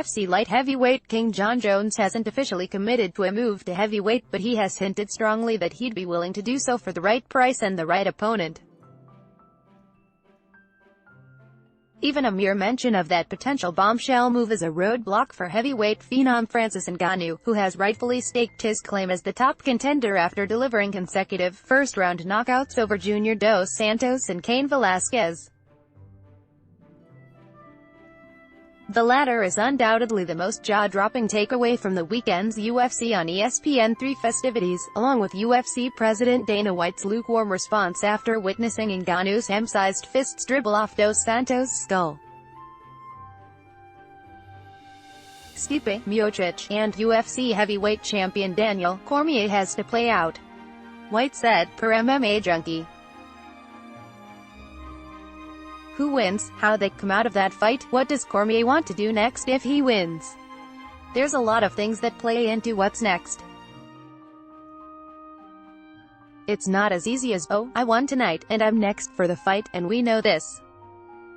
UFC light heavyweight king Jon Jones hasn't officially committed to a move to heavyweight, but he has hinted strongly that he'd be willing to do so for the right price and the right opponent. Even a mere mention of that potential bombshell move is a roadblock for heavyweight phenom Francis Ngannou, who has rightfully staked his claim as the top contender after delivering consecutive first-round knockouts over Junior Dos Santos and Cain Velasquez. The latter is undoubtedly the most jaw-dropping takeaway from the weekend's UFC on ESPN3 festivities, along with UFC President Dana White's lukewarm response after witnessing Ngannou's ham-sized fists dribble off Dos Santos' skull. Stipe Miocic and UFC heavyweight champion Daniel Cormier has to play out, White said, per MMA Junkie. Who wins, how they come out of that fight, what does Cormier want to do next if he wins? There's a lot of things that play into what's next. It's not as easy as, oh, I won tonight, and I'm next for the fight, and we know this.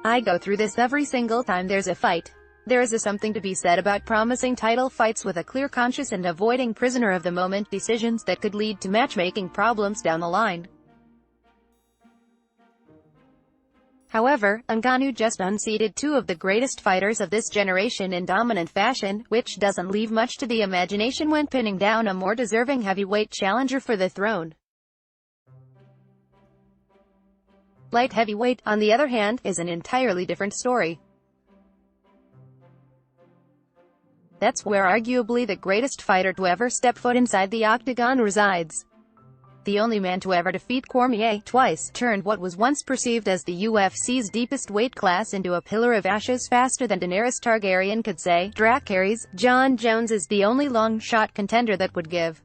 I go through this every single time there's a fight. There is something to be said about promising title fights with a clear conscience and avoiding prisoner-of-the-moment decisions that could lead to matchmaking problems down the line. However, Ngannou just unseated two of the greatest fighters of this generation in dominant fashion, which doesn't leave much to the imagination when pinning down a more deserving heavyweight challenger for the throne. Light heavyweight, on the other hand, is an entirely different story. That's where arguably the greatest fighter to ever step foot inside the octagon resides. The only man to ever defeat Cormier twice, turned what was once perceived as the UFC's deepest weight class into a pillar of ashes faster than Daenerys Targaryen could say Dracarys. Jon Jones is the only long-shot contender that would give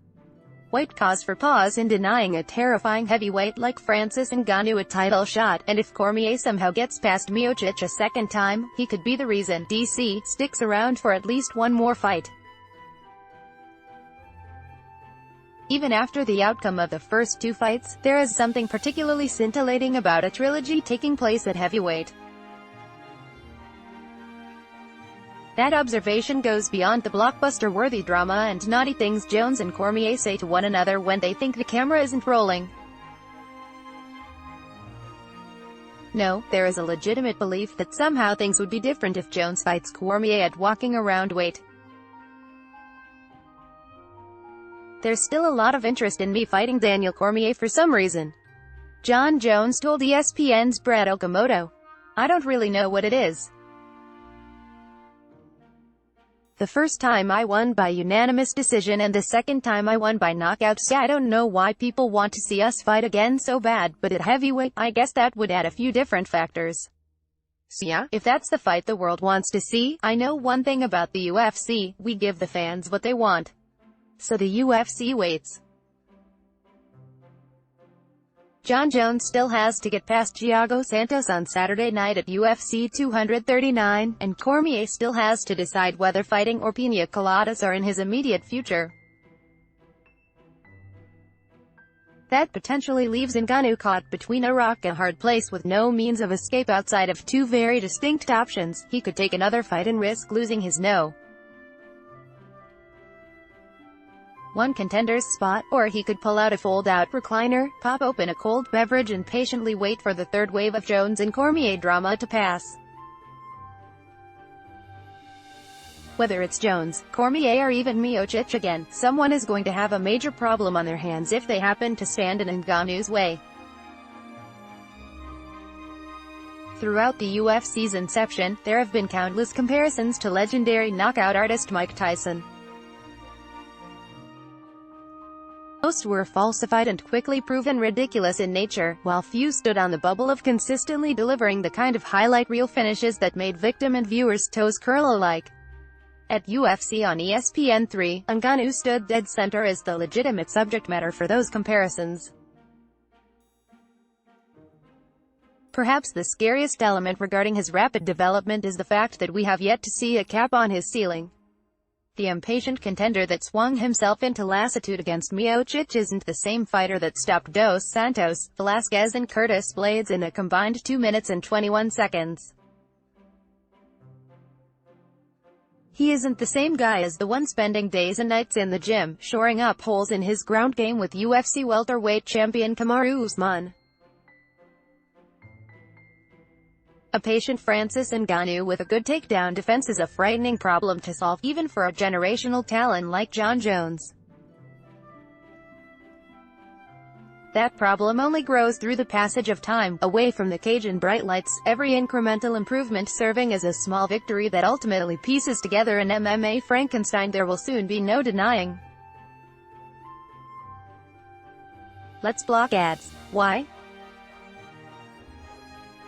White cause for pause in denying a terrifying heavyweight like Francis Ngannou a title shot, and if Cormier somehow gets past Miocic a second time, he could be the reason DC sticks around for at least one more fight. Even after the outcome of the first two fights, there is something particularly scintillating about a trilogy taking place at heavyweight. That observation goes beyond the blockbuster-worthy drama and naughty things Jones and Cormier say to one another when they think the camera isn't rolling. No, there is a legitimate belief that somehow things would be different if Jones fights Cormier at walking around weight. There's still a lot of interest in me fighting Daniel Cormier for some reason, Jon Jones told ESPN's Brad Okamoto. I don't really know what it is. The first time I won by unanimous decision and the second time I won by knockout, so I don't know why people want to see us fight again so bad, but at heavyweight, I guess that would add a few different factors. So yeah, if that's the fight the world wants to see, I know one thing about the UFC, we give the fans what they want. So the UFC waits. Jon Jones still has to get past Thiago Santos on Saturday night at UFC 239, and Cormier still has to decide whether fighting or piña coladas are in his immediate future. That potentially leaves Ngannou caught between a rock and a hard place with no means of escape outside of two very distinct options. He could take another fight and risk losing his No. 1 contender's spot, or he could pull out a fold-out recliner, pop open a cold beverage and patiently wait for the third wave of Jones and Cormier drama to pass. Whether it's Jones, Cormier or even Miocic again, someone is going to have a major problem on their hands if they happen to stand in Ngannou's way. Throughout the UFC's inception, there have been countless comparisons to legendary knockout artist Mike Tyson. Most were falsified and quickly proven ridiculous in nature, while few stood on the bubble of consistently delivering the kind of highlight reel finishes that made victim and viewers' toes curl alike. At UFC on ESPN3, Ngannou stood dead center as the legitimate subject matter for those comparisons. Perhaps the scariest element regarding his rapid development is the fact that we have yet to see a cap on his ceiling. The impatient contender that swung himself into lassitude against Miocic isn't the same fighter that stopped Dos Santos, Velasquez and Curtis Blades in a combined 2 minutes and 21 seconds. He isn't the same guy as the one spending days and nights in the gym, shoring up holes in his ground game with UFC welterweight champion Kamaru Usman. A patient Francis Ngannou with a good takedown defense is a frightening problem to solve, even for a generational talent like Jon Jones. That problem only grows through the passage of time, away from the cage and bright lights, every incremental improvement serving as a small victory that ultimately pieces together an MMA Frankenstein there will soon be no denying. Let's block ads. Why?